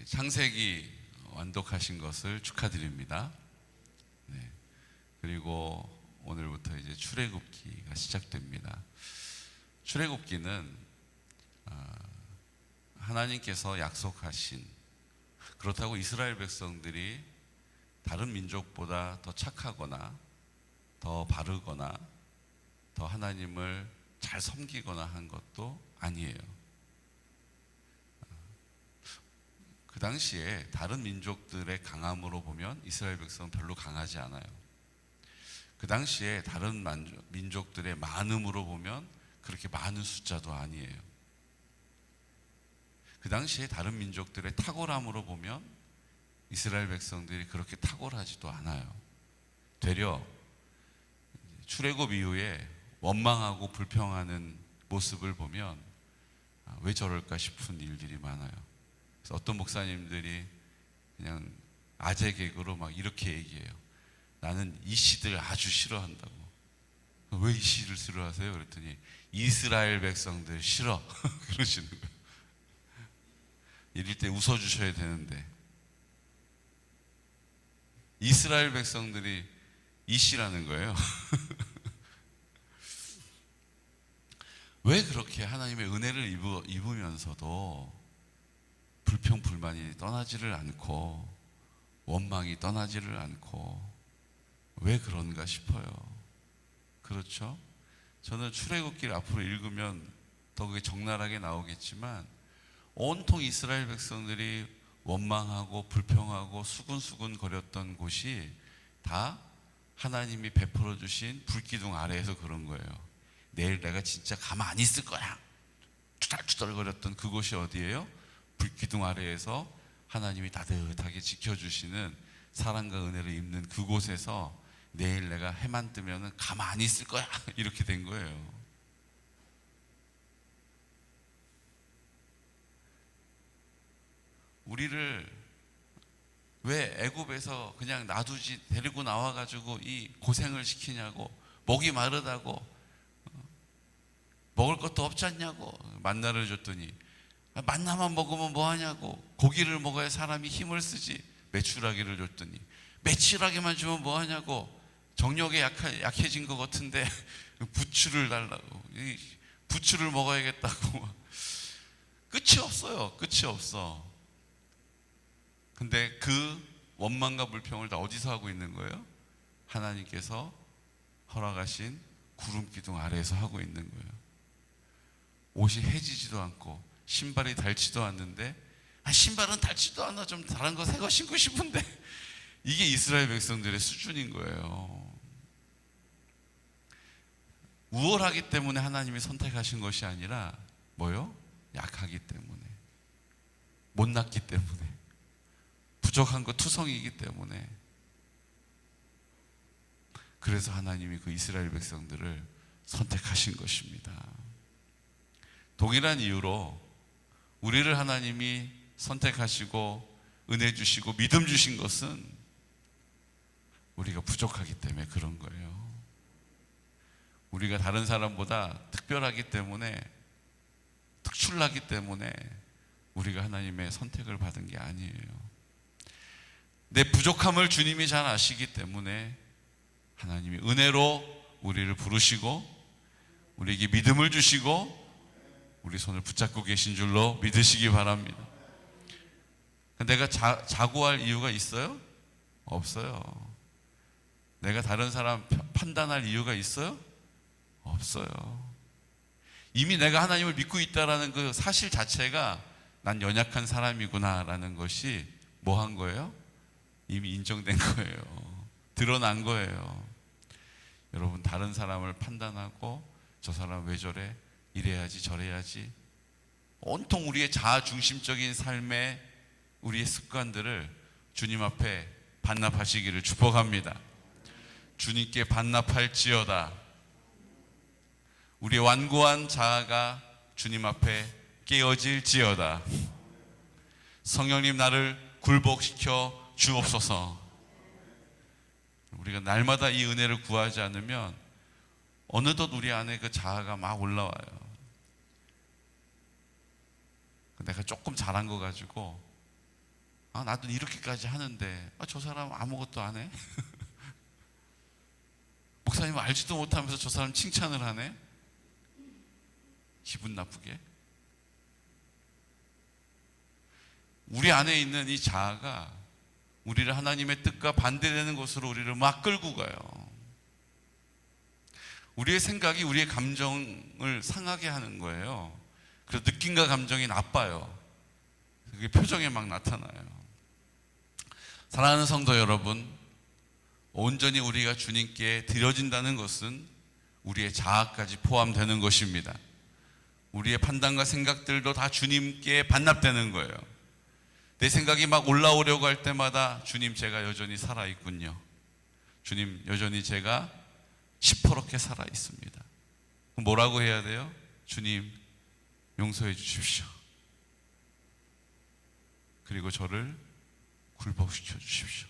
창세기 완독하신 것을 축하드립니다. 네. 그리고 오늘부터 이제 출애굽기가 시작됩니다. 출애굽기는 하나님께서 약속하신, 그렇다고 이스라엘 백성들이 다른 민족보다 더 착하거나 더 바르거나 더 하나님을 잘 섬기거나 한 것도 아니에요. 그 당시에 다른 민족들의 강함으로 보면 이스라엘 백성은 별로 강하지 않아요. 그 당시에 다른 민족들의 많음으로 보면 그렇게 많은 숫자도 아니에요. 그 당시에 다른 민족들의 탁월함으로 보면 이스라엘 백성들이 그렇게 탁월하지도 않아요. 되려 출애굽 이후에 원망하고 불평하는 모습을 보면 왜 저럴까 싶은 일들이 많아요. 그래서 어떤 목사님들이 그냥 아재 개그로 막 이렇게 얘기해요. 나는 이 씨들 아주 싫어한다고. 왜 이 씨를 싫어하세요? 그랬더니 이스라엘 백성들 싫어. 그러시는 거예요. 이럴 때 웃어주셔야 되는데 이스라엘 백성들이 이 씨라는 거예요. 왜 그렇게 하나님의 은혜를 입으면서도 불평 불만이 떠나지를 않고 원망이 떠나지를 않고 왜 그런가 싶어요. 그렇죠? 저는 출애굽기를 앞으로 읽으면 더 그게 적나라하게 나오겠지만 온통 이스라엘 백성들이 원망하고 불평하고 수근수근 거렸던 곳이 다 하나님이 베풀어 주신 불기둥 아래에서 그런 거예요. 내일 내가 진짜 가만히 있을 거야. 투덜투덜 거렸던 그곳이 어디예요? 불기둥 아래에서 하나님이 따뜻하게 지켜주시는 사랑과 은혜를 입는 그곳에서 내일 내가 해만 뜨면 가만히 있을 거야. 이렇게 된 거예요. 우리를 왜 애굽에서 그냥 놔두지 데리고 나와가지고 이 고생을 시키냐고, 목이 마르다고, 먹을 것도 없지 않냐고 만나를 줬더니 만나만 먹으면 뭐하냐고, 고기를 먹어야 사람이 힘을 쓰지, 메추라기를 줬더니 메추라기만 주면 뭐하냐고, 정력에 약해진 것 같은데 부추를 달라고, 이 부추를 먹어야겠다고. 끝이 없어요. 끝이 없어. 근데 그 원망과 불평을 다 어디서 하고 있는 거예요? 하나님께서 허락하신 구름 기둥 아래에서 하고 있는 거예요. 옷이 해지지도 않고 신발이 닳지도 않는데, 신발은 닳지도 않아, 좀 다른 거 새 거 신고 싶은데, 이게 이스라엘 백성들의 수준인 거예요. 우월하기 때문에 하나님이 선택하신 것이 아니라 뭐요? 약하기 때문에, 못났기 때문에, 부족한 거 투성이기 때문에. 그래서 하나님이 그 이스라엘 백성들을 선택하신 것입니다. 동일한 이유로 우리를 하나님이 선택하시고 은혜 주시고 믿음 주신 것은 우리가 부족하기 때문에 그런 거예요. 우리가 다른 사람보다 특별하기 때문에, 특출나기 때문에 우리가 하나님의 선택을 받은 게 아니에요. 내 부족함을 주님이 잘 아시기 때문에 하나님이 은혜로 우리를 부르시고 우리에게 믿음을 주시고 우리 손을 붙잡고 계신 줄로 믿으시기 바랍니다. 내가 자고할 이유가 있어요? 없어요. 내가 다른 사람 판단할 이유가 있어요? 없어요. 이미 내가 하나님을 믿고 있다라는 그 사실 자체가 난 연약한 사람이구나 라는 것이 뭐 한 거예요? 이미 인정된 거예요. 드러난 거예요. 여러분, 다른 사람을 판단하고 저 사람 왜 저래? 이래야지 저래야지, 온통 우리의 자아중심적인 삶의 우리의 습관들을 주님 앞에 반납하시기를 축복합니다. 주님께 반납할지어다. 우리의 완고한 자아가 주님 앞에 깨어질지어다. 성령님, 나를 굴복시켜 주옵소서. 우리가 날마다 이 은혜를 구하지 않으면 어느덧 우리 안에 그 자아가 막 올라와요. 내가 조금 잘한 거 가지고 나도 이렇게까지 하는데 저 사람 아무것도 안 해? 목사님 알지도 못하면서 저 사람 칭찬을 하네? 기분 나쁘게. 우리 안에 있는 이 자아가 우리를 하나님의 뜻과 반대되는 곳으로 우리를 막 끌고 가요. 우리의 생각이 우리의 감정을 상하게 하는 거예요. 그래서 느낌과 감정이 나빠요. 그게 표정에 막 나타나요. 사랑하는 성도 여러분, 온전히 우리가 주님께 드려진다는 것은 우리의 자아까지 포함되는 것입니다. 우리의 판단과 생각들도 다 주님께 반납되는 거예요. 내 생각이 막 올라오려고 할 때마다 주님, 제가 여전히 살아있군요. 주님, 여전히 제가 시퍼렇게 살아있습니다. 뭐라고 해야 돼요? 주님, 용서해 주십시오. 그리고 저를 굴복시켜 주십시오.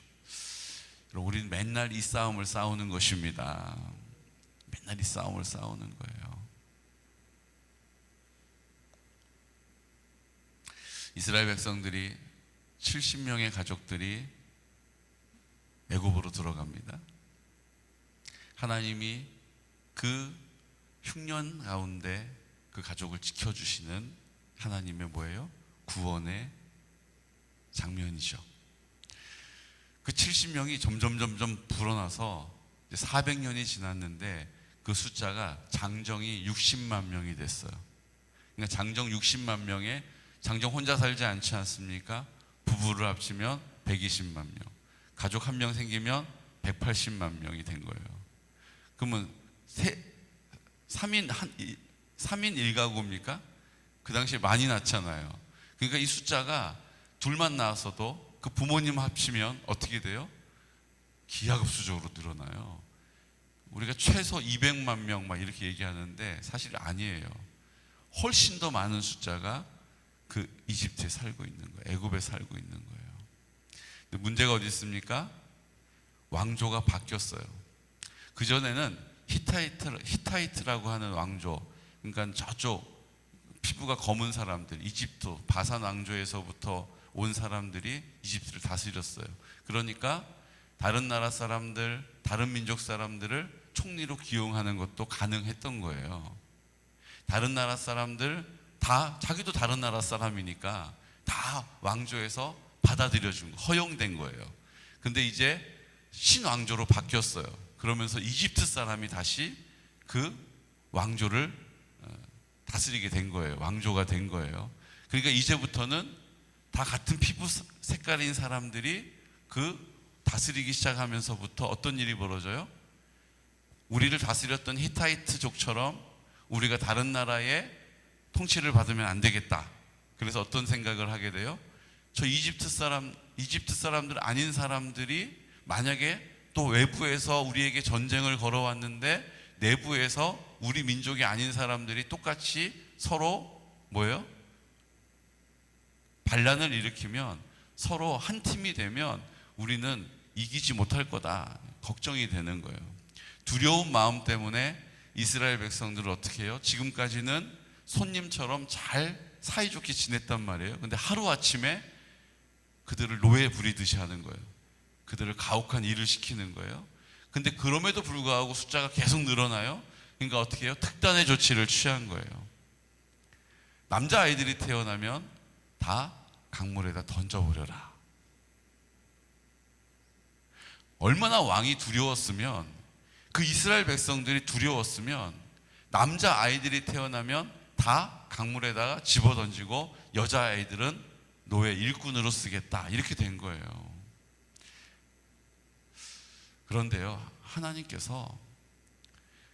우리는 맨날 이 싸움을 싸우는 것입니다. 맨날 이 싸움을 싸우는 거예요. 이스라엘 백성들이 70명의 가족들이 애굽으로 들어갑니다. 하나님이 그 흉년 가운데 그 가족을 지켜주시는 하나님의 뭐예요? 구원의 장면이죠. 그 70명이 점점 불어나서 400년이 지났는데 그 숫자가 장정이 60만 명이 됐어요. 그러니까 장정 60만 명에 장정 혼자 살지 않지 않습니까? 부부를 합치면 120만 명, 가족 한 명 생기면 180만 명이 된 거예요. 그러면 3인 1가구입니까? 그 당시에 많이 낳잖아요. 그러니까 이 숫자가 둘만 낳았어도 그 부모님 합치면 어떻게 돼요? 기하급수적으로 늘어나요. 우리가 최소 200만 명 막 이렇게 얘기하는데 사실 아니에요. 훨씬 더 많은 숫자가 그 이집트에 살고 있는 거예요. 애굽에 살고 있는 거예요. 근데 문제가 어디 있습니까? 왕조가 바뀌었어요. 그전에는 히타이트라고 하는 왕조, 그러니까 저쪽 피부가 검은 사람들, 이집트 바산 왕조에서부터 온 사람들이 이집트를 다스렸어요. 그러니까 다른 나라 사람들, 다른 민족 사람들을 총리로 기용하는 것도 가능했던 거예요. 다른 나라 사람들 다 자기도 다른 나라 사람이니까 다 왕조에서 받아들여준 거, 허용된 거예요. 근데 이제 신왕조로 바뀌었어요. 그러면서 이집트 사람이 다시 그 왕조를 다스리게 된 거예요. 왕조가 된 거예요. 그러니까 이제부터는 다 같은 피부 색깔인 사람들이 그 다스리기 시작하면서부터 어떤 일이 벌어져요? 우리를 다스렸던 히타이트족처럼 우리가 다른 나라의 통치를 받으면 안 되겠다. 그래서 어떤 생각을 하게 돼요? 저 이집트 사람들 아닌 사람들이 만약에 또 외부에서 우리에게 전쟁을 걸어왔는데 내부에서 우리 민족이 아닌 사람들이 똑같이 서로 뭐예요? 반란을 일으키면 서로 한 팀이 되면 우리는 이기지 못할 거다. 걱정이 되는 거예요. 두려운 마음 때문에 이스라엘 백성들을 어떻게 해요? 지금까지는 손님처럼 잘 사이좋게 지냈단 말이에요. 근데 하루아침에 그들을 노예 부리듯이 하는 거예요. 그들을 가혹한 일을 시키는 거예요. 근데 그럼에도 불구하고 숫자가 계속 늘어나요. 그러니까 어떻게 해요? 특단의 조치를 취한 거예요. 남자아이들이 태어나면 다 강물에다 던져버려라. 얼마나 왕이 두려웠으면, 그 이스라엘 백성들이 두려웠으면 남자아이들이 태어나면 다 강물에다가 집어던지고 여자아이들은 노예 일꾼으로 쓰겠다, 이렇게 된 거예요. 그런데요, 하나님께서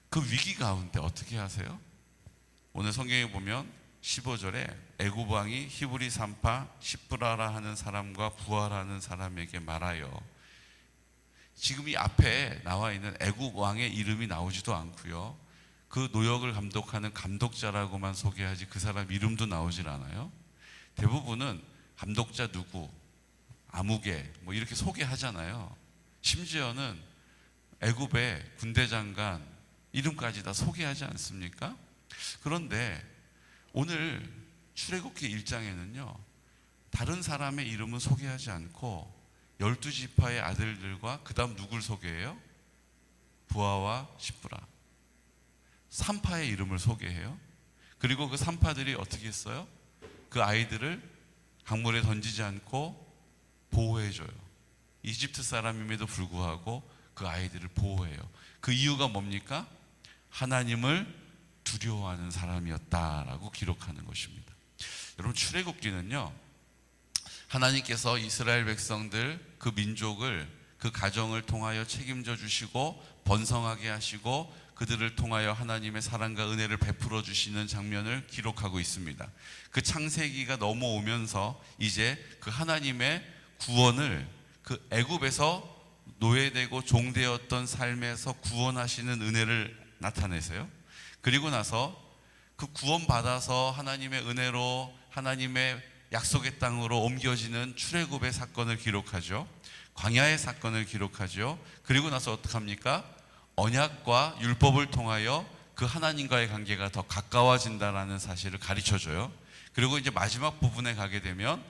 그 위기 가운데 어떻게 하세요? 오늘 성경에 보면 15절에 애굽 왕이 히브리 산파 시프라라 하는 사람과 부하라는 사람에게 말하여, 지금 이 앞에 나와 있는 애굽 왕의 이름이 나오지도 않고요, 그 노역을 감독하는 감독자라고만 소개하지 그 사람 이름도 나오질 않아요. 대부분은 감독자 누구, 아무개 뭐 이렇게 소개하잖아요. 심지어는 애굽의 군대 장관 이름까지 다 소개하지 않습니까? 그런데 오늘 출애굽기 1장에는요 다른 사람의 이름은 소개하지 않고 12지파의 아들들과 그 다음 누굴 소개해요? 부하와 십부라 3파의 이름을 소개해요. 그리고 그 3파들이 어떻게 했어요? 그 아이들을 강물에 던지지 않고 보호해줘요. 이집트 사람임에도 불구하고 그 아이들을 보호해요. 그 이유가 뭡니까? 하나님을 두려워하는 사람이었다라고 기록하는 것입니다. 여러분, 출애굽기는요, 하나님께서 이스라엘 백성들, 그 민족을, 그 가정을 통하여 책임져 주시고 번성하게 하시고 그들을 통하여 하나님의 사랑과 은혜를 베풀어 주시는 장면을 기록하고 있습니다. 그 창세기가 넘어오면서 이제 그 하나님의 구원을, 그 애굽에서 노예되고 종되었던 삶에서 구원하시는 은혜를 나타내세요. 그리고 나서 그 구원받아서 하나님의 은혜로 하나님의 약속의 땅으로 옮겨지는 출애굽의 사건을 기록하죠. 광야의 사건을 기록하죠. 그리고 나서 어떡합니까? 언약과 율법을 통하여 그 하나님과의 관계가 더 가까워진다라는 사실을 가르쳐줘요. 그리고 이제 마지막 부분에 가게 되면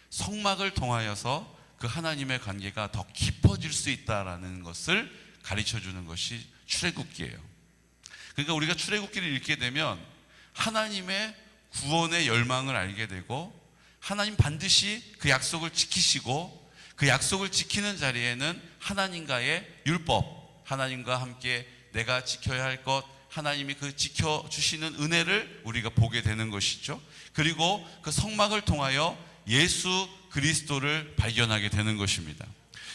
성막을 통하여서 그 하나님의 관계가 더 깊어질 수 있다라는 것을 가르쳐주는 것이 출애굽기예요. 그러니까 우리가 출애굽기를 읽게 되면 하나님의 구원의 열망을 알게 되고, 하나님 반드시 그 약속을 지키시고, 그 약속을 지키는 자리에는 하나님과의 율법, 하나님과 함께 내가 지켜야 할 것, 하나님이 그 지켜주시는 은혜를 우리가 보게 되는 것이죠. 그리고 그 성막을 통하여 예수 그리스도를 발견하게 되는 것입니다.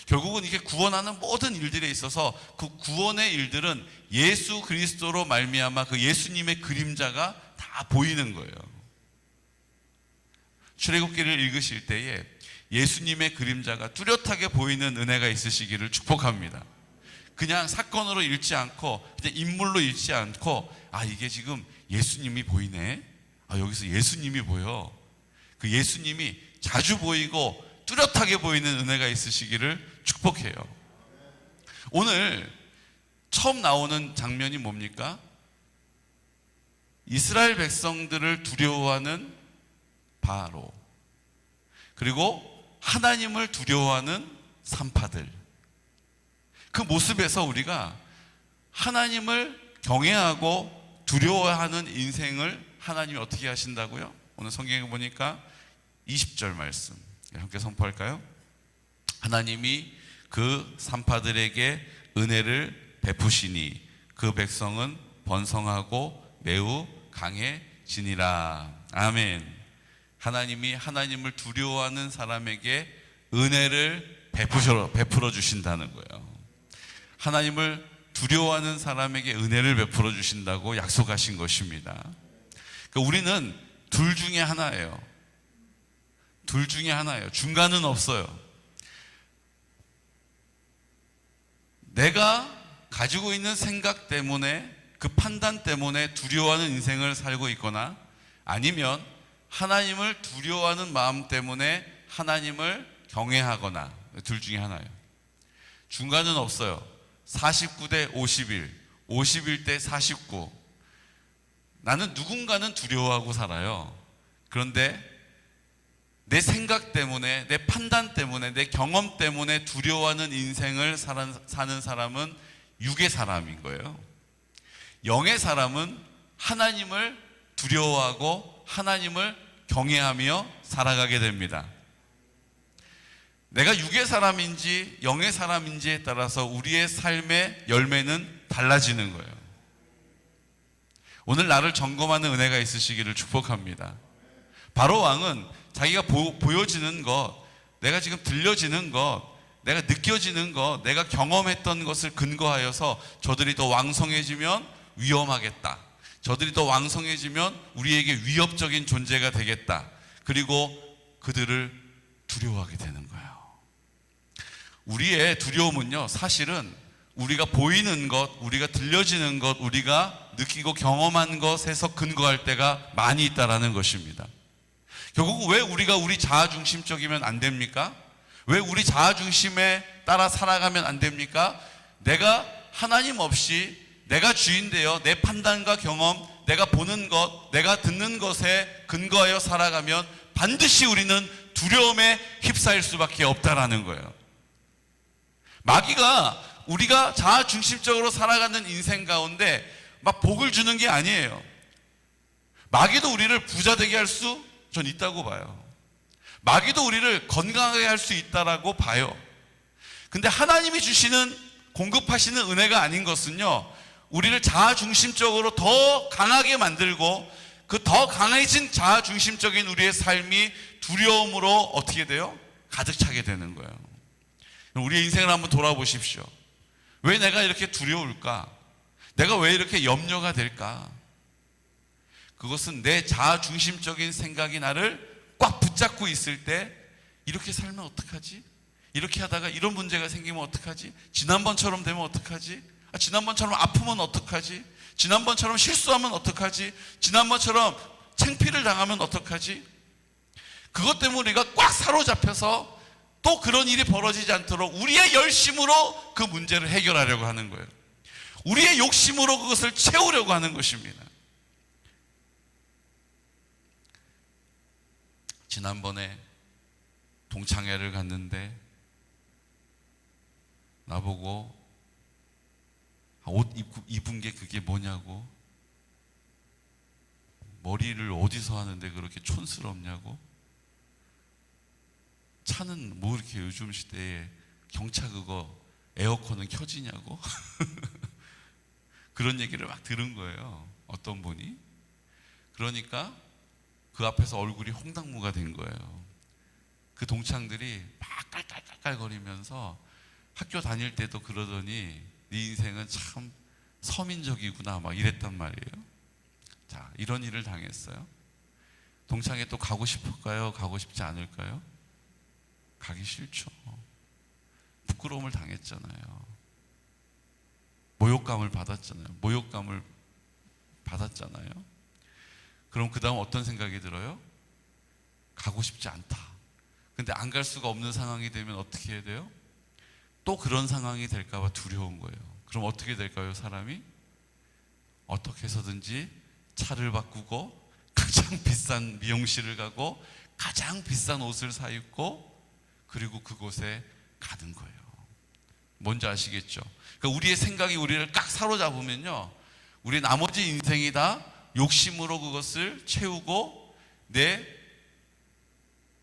결국은 이게 구원하는 모든 일들에 있어서 그 구원의 일들은 예수 그리스도로 말미암아 그 예수님의 그림자가 다 보이는 거예요. 출애굽기를 읽으실 때에 예수님의 그림자가 뚜렷하게 보이는 은혜가 있으시기를 축복합니다. 그냥 사건으로 읽지 않고 그냥 인물로 읽지 않고, 아, 이게 지금 예수님이 보이네, 아, 여기서 예수님이 보여, 그 예수님이 자주 보이고 뚜렷하게 보이는 은혜가 있으시기를 축복해요. 오늘 처음 나오는 장면이 뭡니까? 이스라엘 백성들을 두려워하는 바로, 그리고 하나님을 두려워하는 산파들. 그 모습에서 우리가 하나님을 경외하고 두려워하는 인생을 하나님이 어떻게 하신다고요? 오늘 성경에 보니까 20절 말씀 함께 선포할까요? 하나님이 그 산파들에게 은혜를 베푸시니 그 백성은 번성하고 매우 강해지니라. 아멘. 하나님이 하나님을 두려워하는 사람에게 은혜를 베풀어 주신다는 거예요. 하나님을 두려워하는 사람에게 은혜를 베풀어 주신다고 약속하신 것입니다. 그러니까 우리는 둘 중에 하나예요. 둘 중에 하나예요. 중간은 없어요. 내가 가지고 있는 생각 때문에, 그 판단 때문에 두려워하는 인생을 살고 있거나, 아니면 하나님을 두려워하는 마음 때문에 하나님을 경외하거나, 둘 중에 하나예요. 중간은 없어요. 49대 51, 51대 49. 나는 누군가는 두려워하고 살아요. 그런데 내 생각 때문에, 내 판단 때문에, 내 경험 때문에 두려워하는 인생을 사는 사람은 육의 사람인 거예요. 영의 사람은 하나님을 두려워하고 하나님을 경외하며 살아가게 됩니다. 내가 육의 사람인지 영의 사람인지에 따라서 우리의 삶의 열매는 달라지는 거예요. 오늘 나를 점검하는 은혜가 있으시기를 축복합니다. 바로 왕은 자기가 보여지는 것, 내가 지금 들려지는 것, 내가 느껴지는 것, 내가 경험했던 것을 근거하여서 저들이 더 왕성해지면 위험하겠다, 저들이 더 왕성해지면 우리에게 위협적인 존재가 되겠다, 그리고 그들을 두려워하게 되는 거예요. 우리의 두려움은요, 사실은 우리가 보이는 것, 우리가 들려지는 것, 우리가 느끼고 경험한 것에서 근거할 때가 많이 있다라는 것입니다. 결국 왜 우리가 우리 자아중심적이면 안 됩니까? 왜 우리 자아중심에 따라 살아가면 안 됩니까? 내가 하나님 없이 내가 주인되어 내 판단과 경험, 내가 보는 것, 내가 듣는 것에 근거하여 살아가면 반드시 우리는 두려움에 휩싸일 수밖에 없다라는 거예요. 마귀가 우리가 자아중심적으로 살아가는 인생 가운데 막 복을 주는 게 아니에요. 마귀도 우리를 부자 되게 할 수 전 있다고 봐요. 마귀도 우리를 건강하게 할 수 있다라고 봐요. 근데 하나님이 주시는 공급하시는 은혜가 아닌 것은요, 우리를 자아중심적으로 더 강하게 만들고 그 더 강해진 자아중심적인 우리의 삶이 두려움으로 어떻게 돼요? 가득 차게 되는 거예요. 우리의 인생을 한번 돌아보십시오. 왜 내가 이렇게 두려울까? 내가 왜 이렇게 염려가 될까? 그것은 내 자아중심적인 생각이 나를 꽉 붙잡고 있을 때, 이렇게 살면 어떡하지? 이렇게 하다가 이런 문제가 생기면 어떡하지? 지난번처럼 되면 어떡하지? 지난번처럼 아프면 어떡하지? 지난번처럼 실수하면 어떡하지? 지난번처럼 창피를 당하면 어떡하지? 그것 때문에 우리가 꽉 사로잡혀서 또 그런 일이 벌어지지 않도록 우리의 열심으로 그 문제를 해결하려고 하는 거예요. 우리의 욕심으로 그것을 채우려고 하는 것입니다. 지난번에 동창회를 갔는데 나보고 옷 입은 게 그게 뭐냐고, 머리를 어디서 하는데 그렇게 촌스럽냐고, 차는 뭐 이렇게 요즘 시대에 경차 그거 에어컨은 켜지냐고 그런 얘기를 막 들은 거예요, 어떤 분이. 그러니까 그 앞에서 얼굴이 홍당무가 된 거예요. 그 동창들이 막 깔깔깔깔거리면서 학교 다닐 때도 그러더니 네 인생은 참 서민적이구나 막 이랬단 말이에요. 자, 이런 일을 당했어요. 동창회 또 가고 싶을까요? 가고 싶지 않을까요? 가기 싫죠. 부끄러움을 당했잖아요. 모욕감을 받았잖아요. 그럼 그 다음 어떤 생각이 들어요? 가고 싶지 않다. 근데 안 갈 수가 없는 상황이 되면 어떻게 해야 돼요? 또 그런 상황이 될까봐 두려운 거예요. 그럼 어떻게 될까요, 사람이? 어떻게 해서든지 차를 바꾸고 가장 비싼 미용실을 가고 가장 비싼 옷을 사 입고 그리고 그곳에 가는 거예요. 뭔지 아시겠죠? 그러니까 우리의 생각이 우리를 꽉 사로잡으면요, 우리 나머지 인생이 다 욕심으로 그것을 채우고 내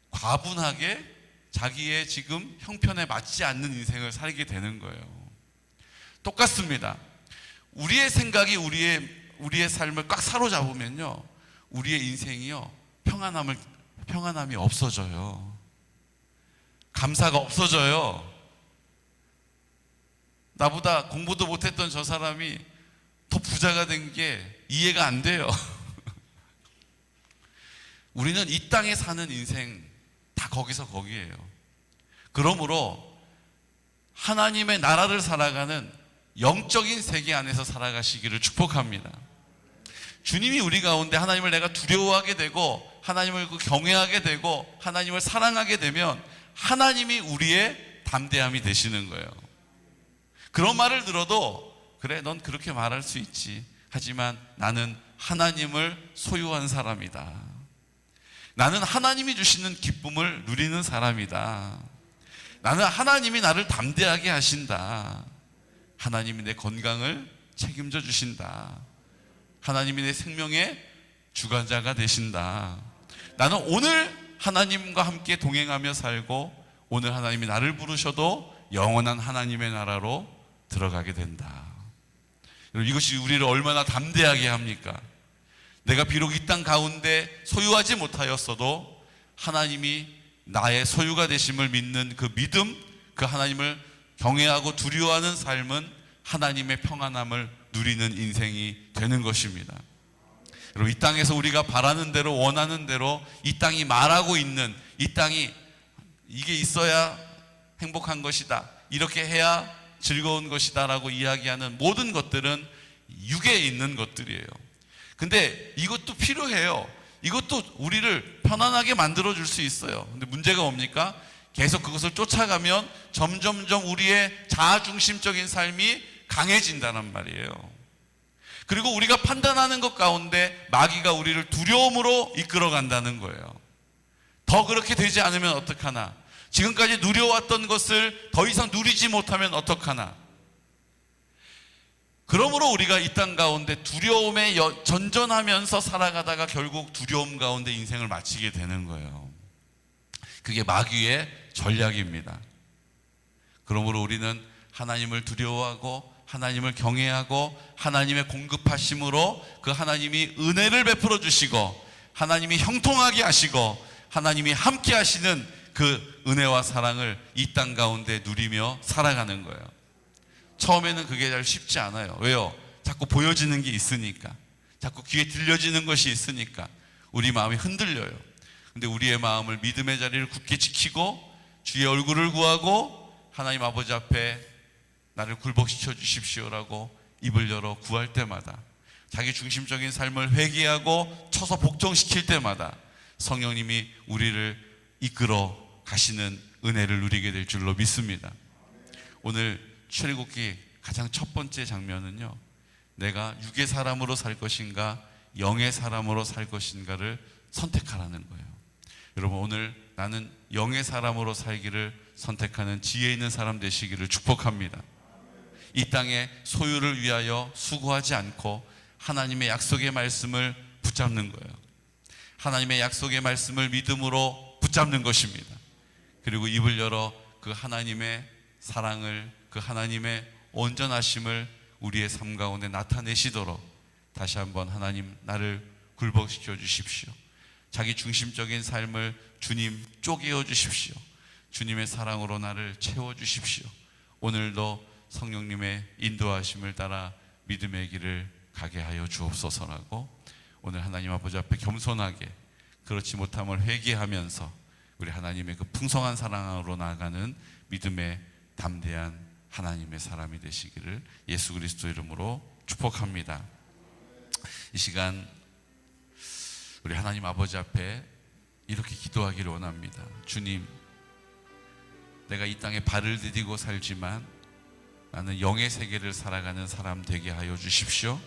과분하게 자기의 지금 형편에 맞지 않는 인생을 살게 되는 거예요. 똑같습니다. 우리의 생각이 우리의 삶을 꽉 사로잡으면요, 우리의 인생이요, 평안함이 없어져요. 감사가 없어져요. 나보다 공부도 못했던 저 사람이 더 부자가 된 게 이해가 안 돼요. 우리는 이 땅에 사는 인생 다 거기서 거기에요. 그러므로 하나님의 나라를 살아가는 영적인 세계 안에서 살아가시기를 축복합니다. 주님이 우리 가운데 하나님을 내가 두려워하게 되고 하나님을 경외하게 되고 하나님을 사랑하게 되면 하나님이 우리의 담대함이 되시는 거예요. 그런 말을 들어도 그래, 넌 그렇게 말할 수 있지. 하지만 나는 하나님을 소유한 사람이다. 나는 하나님이 주시는 기쁨을 누리는 사람이다. 나는 하나님이 나를 담대하게 하신다. 하나님이 내 건강을 책임져 주신다. 하나님이 내 생명의 주관자가 되신다. 나는 오늘 하나님과 함께 동행하며 살고 오늘 하나님이 나를 부르셔도 영원한 하나님의 나라로 들어가게 된다. 이것이 우리를 얼마나 담대하게 합니까? 내가 비록 이 땅 가운데 소유하지 못하였어도 하나님이 나의 소유가 되심을 믿는 그 믿음, 그 하나님을 경외하고 두려워하는 삶은 하나님의 평안함을 누리는 인생이 되는 것입니다. 여러분, 이 땅에서 우리가 바라는 대로 원하는 대로 이 땅이 말하고 있는, 이 땅이 이게 있어야 행복한 것이다, 이렇게 해야 즐거운 것이다 라고 이야기하는 모든 것들은 육에 있는 것들이에요. 근데 이것도 필요해요. 이것도 우리를 편안하게 만들어 줄 수 있어요. 근데 문제가 뭡니까? 계속 그것을 쫓아가면 점점점 우리의 자아중심적인 삶이 강해진다는 말이에요. 그리고 우리가 판단하는 것 가운데 마귀가 우리를 두려움으로 이끌어 간다는 거예요. 더 그렇게 되지 않으면 어떡하나? 지금까지 누려왔던 것을 더 이상 누리지 못하면 어떡하나? 그러므로 우리가 이 땅 가운데 두려움에 전전하면서 살아가다가 결국 두려움 가운데 인생을 마치게 되는 거예요. 그게 마귀의 전략입니다. 그러므로 우리는 하나님을 두려워하고 하나님을 경외하고 하나님의 공급하심으로 그 하나님이 은혜를 베풀어 주시고 하나님이 형통하게 하시고 하나님이 함께 하시는 그 은혜와 사랑을 이 땅 가운데 누리며 살아가는 거예요. 처음에는 그게 잘 쉽지 않아요. 왜요? 자꾸 보여지는 게 있으니까, 자꾸 귀에 들려지는 것이 있으니까 우리 마음이 흔들려요. 근데 우리의 마음을 믿음의 자리를 굳게 지키고 주의 얼굴을 구하고 하나님 아버지 앞에 나를 굴복시켜 주십시오라고 입을 열어 구할 때마다, 자기 중심적인 삶을 회개하고 쳐서 복종시킬 때마다 성령님이 우리를 이끌어 가시는 은혜를 누리게 될 줄로 믿습니다. 오늘 출애굽기 가장 첫 번째 장면은요, 내가 육의 사람으로 살 것인가 영의 사람으로 살 것인가를 선택하라는 거예요. 여러분, 오늘 나는 영의 사람으로 살기를 선택하는 지혜 있는 사람 되시기를 축복합니다. 이 땅의 소유를 위하여 수고하지 않고 하나님의 약속의 말씀을 붙잡는 거예요. 하나님의 약속의 말씀을 믿음으로 붙잡는 것입니다. 그리고 입을 열어 그 하나님의 사랑을, 그 하나님의 온전하심을 우리의 삶 가운데 나타내시도록 다시 한번 하나님 나를 굴복시켜 주십시오. 자기 중심적인 삶을 주님 쪼개어 주십시오. 주님의 사랑으로 나를 채워 주십시오. 오늘도 성령님의 인도하심을 따라 믿음의 길을 가게 하여 주옵소서라고 오늘 하나님 아버지 앞에 겸손하게, 그렇지 못함을 회개하면서 우리 하나님의 그 풍성한 사랑으로 나아가는 믿음의 담대한 하나님의 사람이 되시기를 예수 그리스도 이름으로 축복합니다. 이 시간 우리 하나님 아버지 앞에 이렇게 기도하기를 원합니다. 주님, 내가 이 땅에 발을 디디고 살지만 나는 영의 세계를 살아가는 사람 되게 하여 주십시오.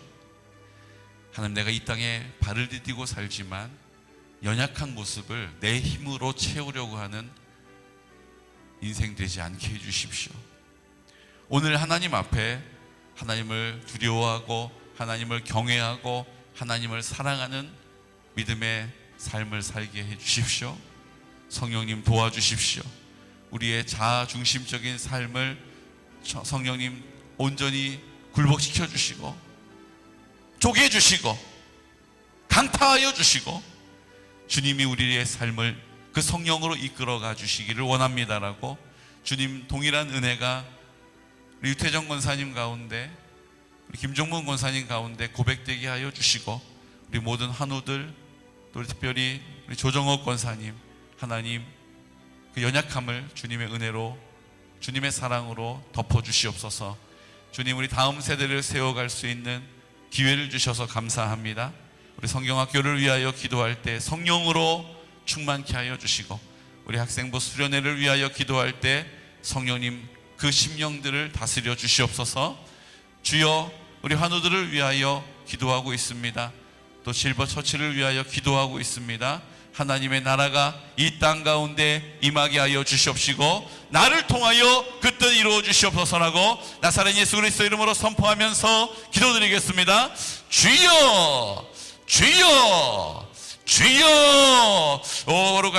하나님, 내가 이 땅에 발을 디디고 살지만 연약한 모습을 내 힘으로 채우려고 하는 인생 되지 않게 해주십시오. 오늘 하나님 앞에 하나님을 두려워하고 하나님을 경외하고 하나님을 사랑하는 믿음의 삶을 살게 해주십시오. 성령님 도와주십시오. 우리의 자아 중심적인 삶을 성령님 온전히 굴복시켜 주시고 쪼개 주시고 강타하여 주시고 주님이 우리의 삶을 그 성령으로 이끌어가 주시기를 원합니다라고 주님 동일한 은혜가 우리 유태정 권사님 가운데, 우리 김종문 권사님 가운데 고백되게 하여 주시고 우리 모든 한우들, 또 특별히 우리 조정옥 권사님, 하나님 그 연약함을 주님의 은혜로 주님의 사랑으로 덮어주시옵소서. 주님, 우리 다음 세대를 세워갈 수 있는 기회를 주셔서 감사합니다. 우리 성경학교를 위하여 기도할 때 성령으로 충만케 하여 주시고 우리 학생부 수련회를 위하여 기도할 때 성령님 그 심령들을 다스려 주시옵소서. 주여, 우리 환우들을 위하여 기도하고 있습니다. 또 실버 처치를 위하여 기도하고 있습니다. 하나님의 나라가 이 땅 가운데 임하게 하여 주시옵시고 나를 통하여 그 뜻 이루어 주시옵소서라고 나사렛 예수 그리스도 이름으로 선포하면서 기도드리겠습니다. 주여, 주여, 주여. 오로 가시